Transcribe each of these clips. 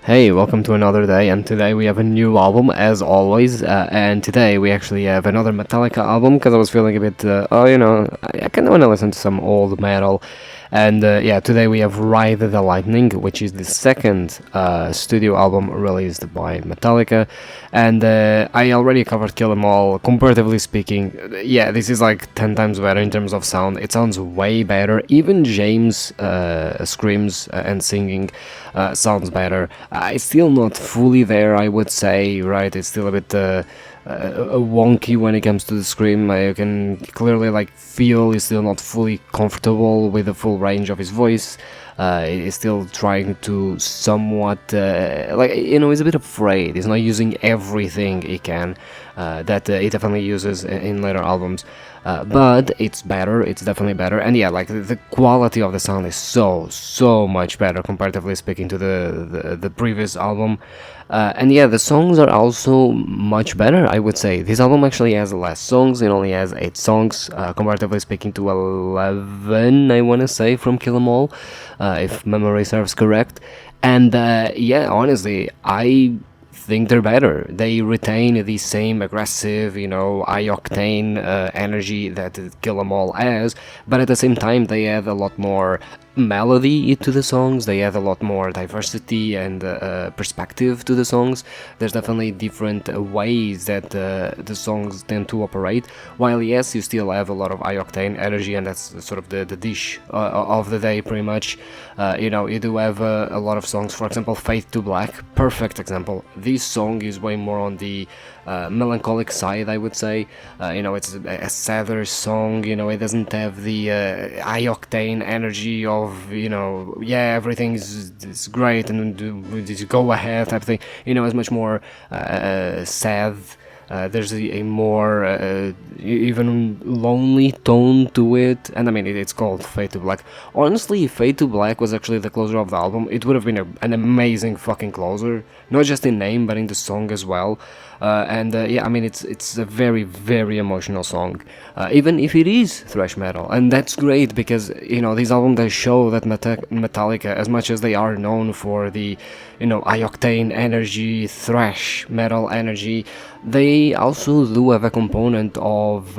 Hey, welcome to another day, and today we have a new album as always. And today we actually have another Metallica album because I was feeling a bit, I kind of want to listen to some old metal. And yeah, today we have Ride the Lightning, which is the second studio album released by Metallica. And I already covered Kill 'Em All. Comparatively speaking, yeah, this is like 10 times better in terms of sound. It sounds way better. Even James screams and singing sounds better. It's still not fully there, I would say, right? It's still a bit wonky when it comes to the scream. I can clearly like feel he's still not fully comfortable with the full range of his voice. He's still trying to somewhat he's a bit afraid. He's not using everything he can that he definitely uses in later albums. But it's better, it's definitely better, and yeah, like the quality of the sound is so much better comparatively speaking to the previous album. And yeah, the songs are also much better, I would say. This album actually has less songs, it only has 8 songs, comparatively speaking to 11, I want to say, from Kill 'Em All, if memory serves correct. And yeah, honestly, I think they're better. They retain the same aggressive, high octane energy that Kill 'Em All has, but at the same time, they add a lot more melody to the songs. They add a lot more diversity and perspective to the songs. There's definitely different ways that the songs tend to operate. While yes, you still have a lot of high octane energy, and that's sort of the dish of the day, pretty much. You do have a lot of songs. For example, Fade to Black, perfect example. This song is way more on the melancholic side, I would say. It's a sadder song. It doesn't have the high octane energy of everything is great and just go ahead type thing. It's much more sad. There's a more even lonely tone to it, and I mean it's called Fade to Black. Honestly, if Fade to Black was actually the closer of the album, it would have been an amazing fucking closer, not just in name but in the song as well. Yeah, I mean it's a very emotional song, even if it is thrash metal, and that's great because these albums they show that Metallica, as much as they are known for the high octane energy, thrash metal energy, they also do have a component of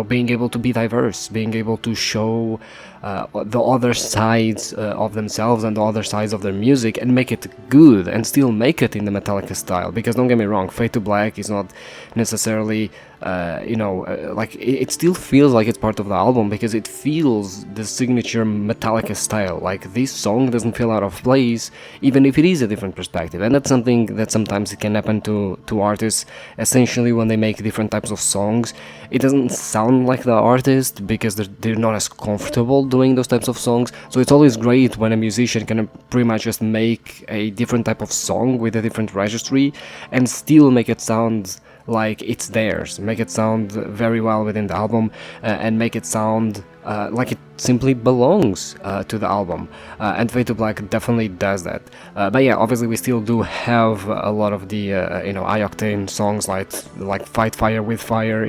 being able to be diverse, being able to show the other sides of themselves and the other sides of their music and make it good and still make it in the Metallica style. Because don't get me wrong, Fade to Black is not necessarily like it still feels like it's part of the album because it feels the signature Metallica style. Like this song doesn't feel out of place even if it is a different perspective, and that's something that sometimes it can happen to artists. Essentially, when they make different types of songs, it doesn't sound like the artist because they're not as comfortable doing those types of songs. So it's always great when a musician can pretty much just make a different type of song with a different registry and still make it sound like it's theirs, make it sound very well within the album, and make it sound like it simply belongs to the album, and Fade to Black definitely does that. But yeah, obviously we still do have a lot of the high octane songs like Fight Fire with Fire,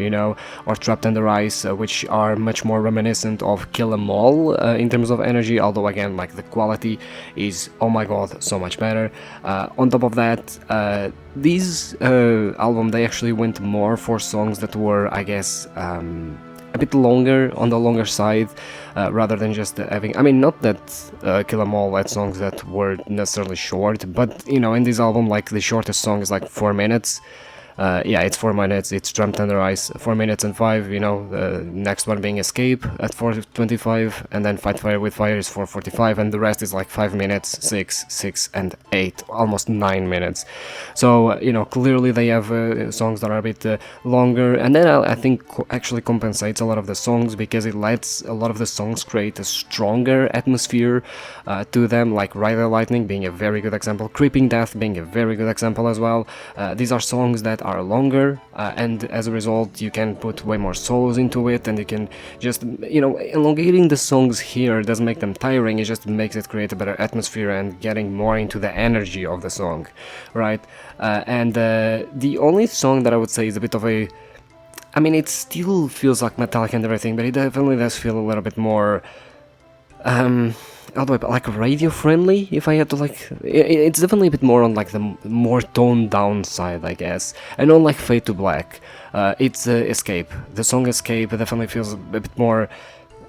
or Trapped Under Ice, which are much more reminiscent of Kill 'Em All in terms of energy, although again, like the quality is, oh my god, so much better. On top of that, these album they actually went more for songs that were, I guess, a bit longer, on the longer side, rather than just having, I mean, not that Kill 'Em All had songs that were necessarily short, but in this album, like the shortest song is like 4 minutes. Yeah, it's 4 minutes. It's Trapped Under Ice, 4 minutes and 5. The next one being Escape at 4:25, and then Fight Fire with Fire is 4:45, and the rest is like 5 minutes, 6, and 8, almost 9 minutes. So clearly they have songs that are a bit longer, and then I think actually compensates a lot of the songs because it lets a lot of the songs create a stronger atmosphere to them. Like Ride the Lightning being a very good example, Creeping Death being a very good example as well. These are songs that are longer, and as a result you can put way more souls into it, and you can just elongating the songs here doesn't make them tiring, it just makes it create a better atmosphere and getting more into the energy of the song, right? And the only song that I would say is a bit of a, I mean, it still feels like Metallica and everything, but it definitely does feel a little bit more how do I like radio friendly? If I had to like, it's definitely a bit more on like the more toned down side, I guess. And on like Fade to Black, it's Escape. The song Escape definitely feels a bit more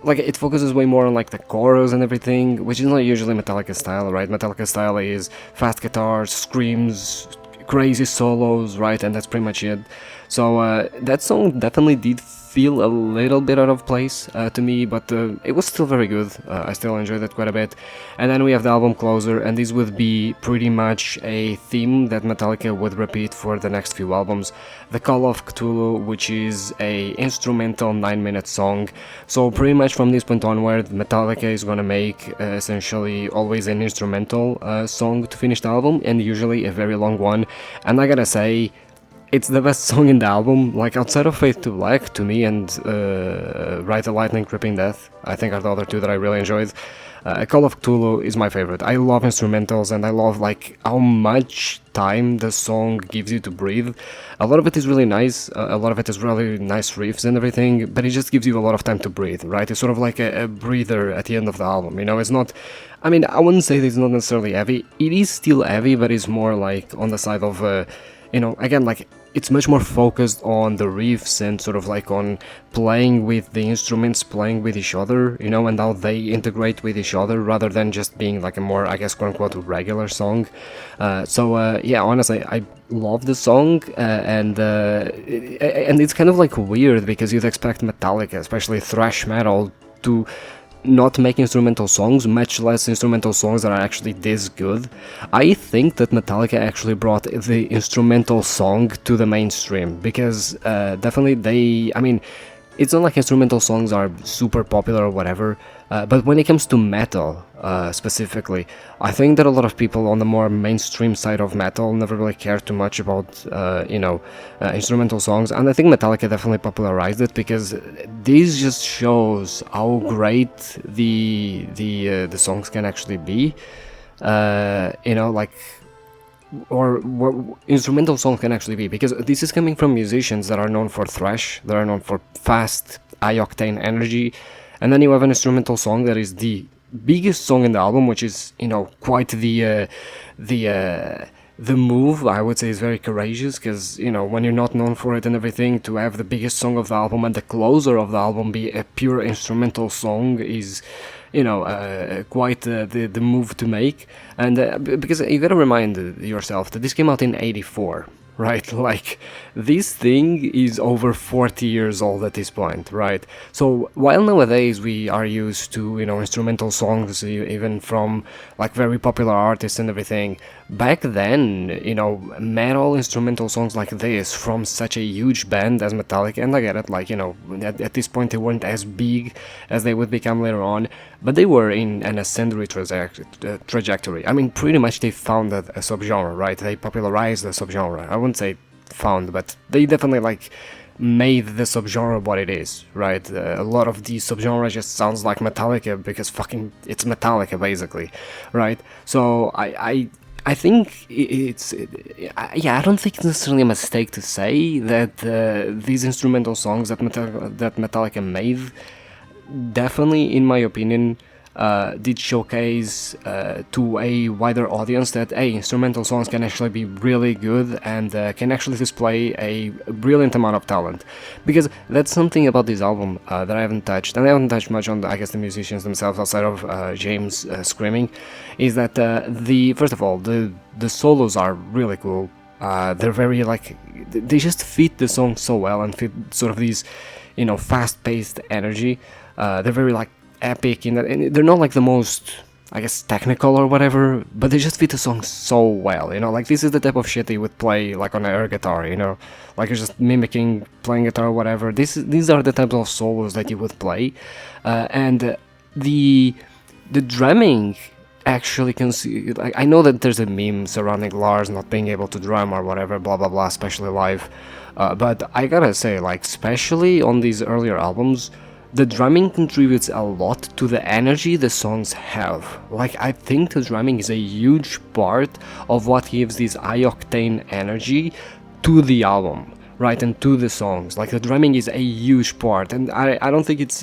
like it focuses way more on like the chorus and everything, which is not usually Metallica style, right? Metallica style is fast guitars, screams, crazy solos, right? And that's pretty much it. So that song definitely did feel a little bit out of place to me, but it was still very good. I still enjoyed it quite a bit. And then we have the album Closer, and this would be pretty much a theme that Metallica would repeat for the next few albums. The Call of Cthulhu, which is a instrumental 9-minute song. So pretty much from this point onward, Metallica is gonna make essentially always an instrumental song to finish the album, and usually a very long one. And I gotta say, it's the best song in the album, like outside of Faith to Black, to me, and Ride the Lightning, Creeping Death, I think are the other two that I really enjoyed. Call of Cthulhu is my favorite. I love instrumentals, and I love like how much time the song gives you to breathe. A lot of it is really nice, a lot of it is really nice riffs and everything, but it just gives you a lot of time to breathe, right? It's sort of like a breather at the end of the album, you know? It's not, I mean, I wouldn't say that it's not necessarily heavy. It is still heavy, but it's more like on the side of, you know, again, like, it's much more focused on the riffs and sort of like on playing with the instruments, playing with each other, you know, and how they integrate with each other rather than just being like a more, I guess, quote-unquote, regular song. Yeah, honestly, I love the song, and it's kind of like weird because you'd expect Metallica, especially thrash metal, to not make instrumental songs, much less instrumental songs that are actually this good. I think that Metallica actually brought the instrumental song to the mainstream, because definitely I mean, it's not like instrumental songs are super popular or whatever, but when it comes to metal specifically, I think that a lot of people on the more mainstream side of metal never really care too much about, instrumental songs, and I think Metallica definitely popularized it, because this just shows how great the songs can actually be, you know, like, or what instrumental songs can actually be, because this is coming from musicians that are known for thrash, that are known for fast, high-octane energy, and then you have an instrumental song that is the biggest song in the album, which is, you know, quite the move, I would say, is very courageous, because, you know, when you're not known for it and everything, to have the biggest song of the album and the closer of the album be a pure instrumental song is, you know, quite the move to make. And because you gotta remind yourself that this came out in 84, right? Like, this thing is over 40 years old at this point, right? So while nowadays we are used to, you know, instrumental songs even from like very popular artists and everything, back then, you know, metal instrumental songs like this from such a huge band as Metallica, and I get it, like, you know, at this point they weren't as big as they would become later on, but they were in an ascending trajectory. I mean, pretty much they founded a subgenre, right? They popularized the subgenre. I wouldn't say found, but they definitely like made the subgenre what it is, right? A lot of these subgenres just sounds like Metallica because fucking it's Metallica basically, right? So I think I don't think it's necessarily a mistake to say that these instrumental songs that Metallica made definitely, in my opinion, did showcase to a wider audience that, hey, instrumental songs can actually be really good and can actually display a brilliant amount of talent. Because that's something about this album that I haven't touched, and I haven't touched much on, I guess, the musicians themselves outside of James screaming, is that first of all, the solos are really cool. They're very, like, they just fit the song so well and fit sort of these, you know, fast-paced energy. They're very, like, epic in that, and they're not like the most, I guess, technical or whatever, but they just fit the song so well, you know, like this is the type of shit that you would play like on an air guitar, you know, like you're just mimicking playing guitar or whatever. These are the types of solos that you would play, and the drumming actually like, I know that there's a meme surrounding Lars not being able to drum or whatever, blah blah blah, especially live, but I gotta say, like, especially on these earlier albums, the drumming contributes a lot to the energy the songs have. Like, I think the drumming is a huge part of what gives this high-octane energy to the album, right, and to the songs. Like the drumming is a huge part, and I don't think it's,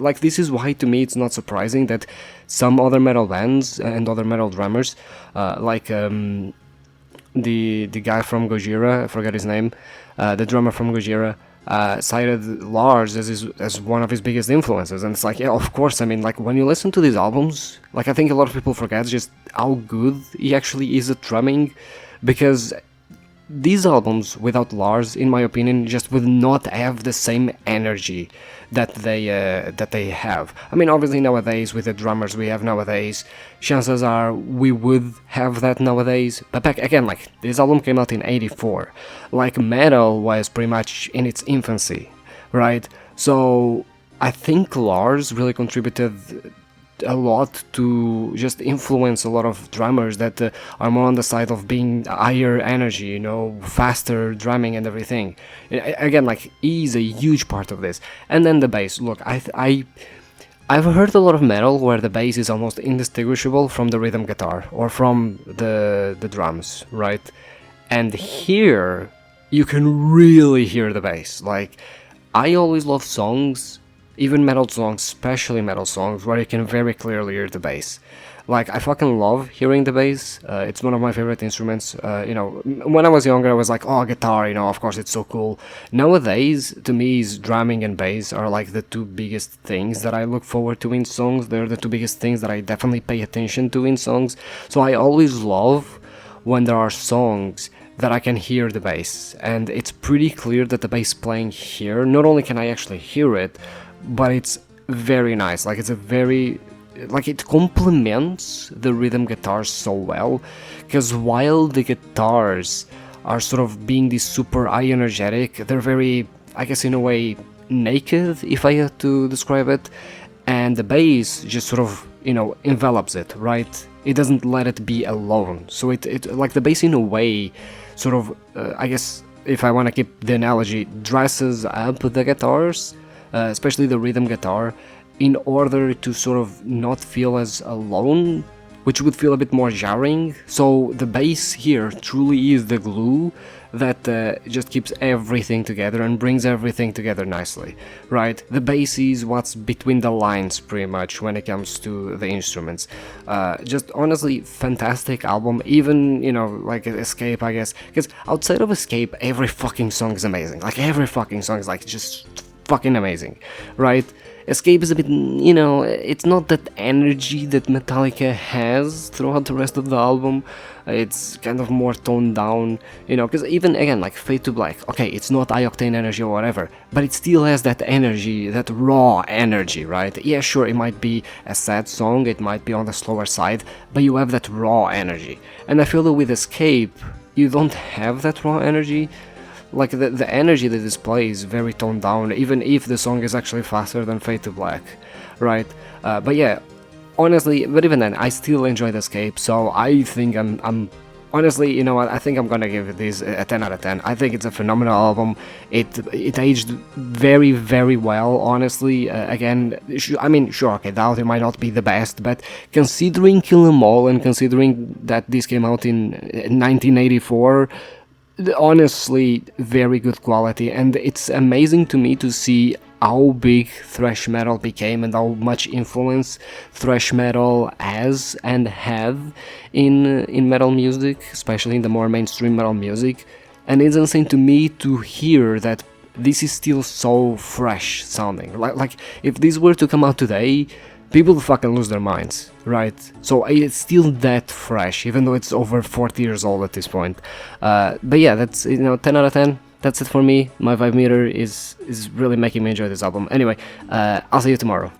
like, this is why to me it's not surprising that some other metal bands and other metal drummers, like the guy from Gojira, I forgot his name, the drummer from Gojira, cited Lars as one of his biggest influences. And it's like, yeah, of course. I mean, like, when you listen to these albums, like, I think a lot of people forget just how good he actually is at drumming, because these albums without Lars, in my opinion, just would not have the same energy that they have. I mean, obviously nowadays with the drummers we have nowadays, chances are we would have that nowadays. But back again, like, this album came out in '84, like metal was pretty much in its infancy, right? So I think Lars really contributed a lot to just influence a lot of drummers that are more on the side of being higher energy, faster drumming and everything. Again, like, he's a huge part of this. And then the bass. Look, I've heard a lot of metal where the bass is almost indistinguishable from the rhythm guitar or from the drums, right? And here you can really hear the bass. Like, I always love songs, even metal songs, especially metal songs, where you can very clearly hear the bass. Like, I fucking love hearing the bass. It's one of my favorite instruments. When I was younger, I was like, oh, guitar, of course, it's so cool. Nowadays, to me, drumming and bass are like the two biggest things that I look forward to in songs. They're the two biggest things that I definitely pay attention to in songs. So I always love when there are songs that I can hear the bass. And it's pretty clear that the bass playing here, not only can I actually hear it, but it's very nice. Like, it complements the rhythm guitars so well, because while the guitars are sort of being this super high energetic, they're very, I guess, in a way, naked, if I had to describe it, and the bass just sort of, envelops it, right? It doesn't let it be alone. So it like, the bass in a way sort of, I guess, if I want to keep the analogy, dresses up the guitars, especially the rhythm guitar, in order to sort of not feel as alone, which would feel a bit more jarring. So the bass here truly is the glue that just keeps everything together and brings everything together nicely, right? The bass is what's between the lines, pretty much, when it comes to the instruments. Just honestly, fantastic album. Even, like Escape, I guess, because outside of Escape, every fucking song is amazing. Like, every fucking song is, like, just fucking amazing, right? Escape is a bit, it's not that energy that Metallica has throughout the rest of the album. It's kind of more toned down, because even, again, like Fade to Black, okay, it's not high octane energy or whatever, but it still has that energy, that raw energy, right? Yeah, sure, it might be a sad song, it might be on the slower side, but you have that raw energy. And I feel that with Escape, you don't have that raw energy. Like, the energy that displays is very toned down, even if the song is actually faster than Fade to Black, right? But yeah, honestly, but even then, I still enjoyed Escape, so I think I'm honestly, you know what, I think I'm gonna give this a 10 out of 10. I think it's a phenomenal album. It aged very, very well, honestly. Again, I mean, sure, okay, Doubt it might not be the best, but considering Kill 'Em All and considering that this came out in 1984, honestly, very good quality. And it's amazing to me to see how big thrash metal became and how much influence thrash metal has and have in metal music, especially in the more mainstream metal music. And it's insane to me to hear that this is still so fresh sounding. Like if this were to come out today, people fucking lose their minds, right? So it's still that fresh, even though it's over 40 years old at this point. But yeah, that's 10 out of 10. That's it for me. My vibe meter is really making me enjoy this album. Anyway, I'll see you tomorrow.